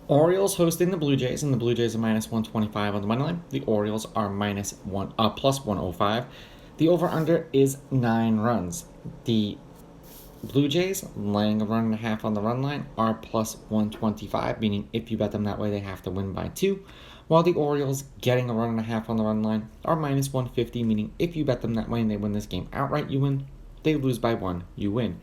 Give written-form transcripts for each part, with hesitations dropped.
Orioles hosting the Blue Jays, and the Blue Jays are minus 125 on the money line. The Orioles are plus 105. The over-under is 9 runs. The Blue Jays, laying a run and a half on the run line, are plus 125, meaning if you bet them that way, they have to win by 2. While the Orioles, getting a run and a half on the run line, are minus 150, meaning if you bet them that way and they win this game outright, you win. They lose by 1, you win.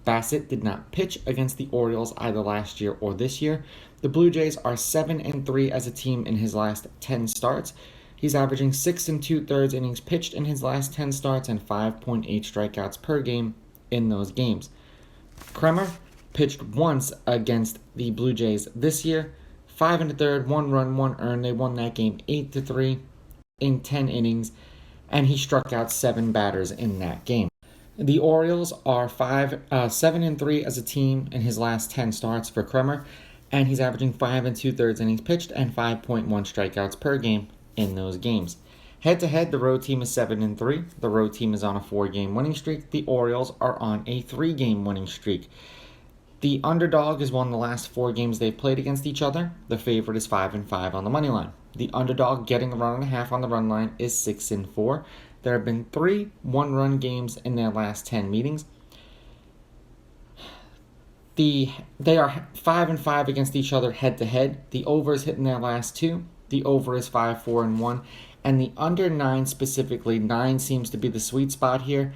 Bassett did not pitch against the Orioles either last year or this year. The Blue Jays are 7-3 as a team in his last 10 starts. He's averaging 6 2/3 innings pitched in his last 10 starts and 5.8 strikeouts per game in those games. Kremer pitched once against the Blue Jays this year. 5 1/3, 1 run, 1 earned. They won that game 8-3 in 10 innings, and he struck out 7 batters in that game. The Orioles are 7-3 as a team in his last 10 starts for Kremer, and he's averaging 5 2/3 innings pitched and 5.1 strikeouts per game in those games. Head-to-head, the road team is 7-3. The road team is on a 4-game winning streak. The Orioles are on a 3-game winning streak. The underdog has won the last 4 games they've played against each other. The favorite is 5-5 on the money line. The underdog getting a run and a half on the run line is 6-4. There have been 3 one-run games in their last 10 meetings. They are 5-5 against each other head-to-head. The over is hitting their last 2. The over is 5-4-1. And the under 9 specifically, 9 seems to be the sweet spot here,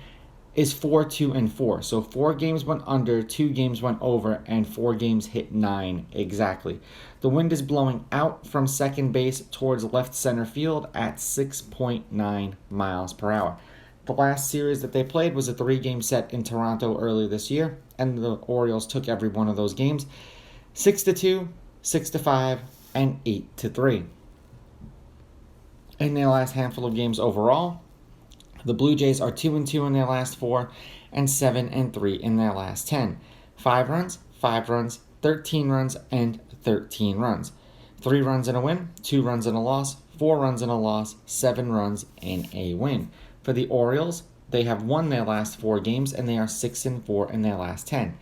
is 4-2-4. So 4 games went under, 2 games went over, and 4 games hit 9 exactly. The wind is blowing out from second base towards left center field at 6.9 miles per hour. The last series that they played was a 3-game set in Toronto earlier this year, and the Orioles took every one of those games 6-2, 6-5, and 8-3. In their last handful of games overall, the Blue Jays are 2-2 in their last 4 and 7-3 in their last 10. 5 runs, 5 runs, 13 runs, and 13 runs. 3 runs and a win, 2 runs and a loss, 4 runs and a loss, 7 runs and a win. For the Orioles, they have won their last 4 games and they are 6-4 in their last 10.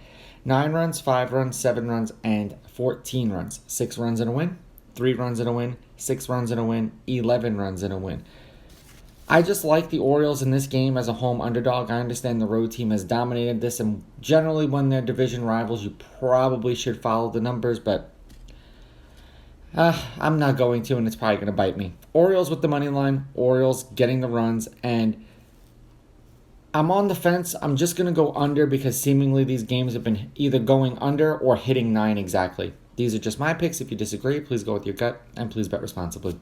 9 runs, 5 runs, 7 runs, and 14 runs. 6 runs and a win, 3 runs and a win, 6 runs and a win, 11 runs and a win. I just like the Orioles in this game as a home underdog. I understand the road team has dominated this, and generally when they're division rivals, you probably should follow the numbers, but I'm not going to, and it's probably going to bite me. Orioles with the money line, Orioles getting the runs, and I'm on the fence. I'm just going to go under because seemingly these games have been either going under or hitting 9 exactly. These are just my picks. If you disagree, please go with your gut, and please bet responsibly.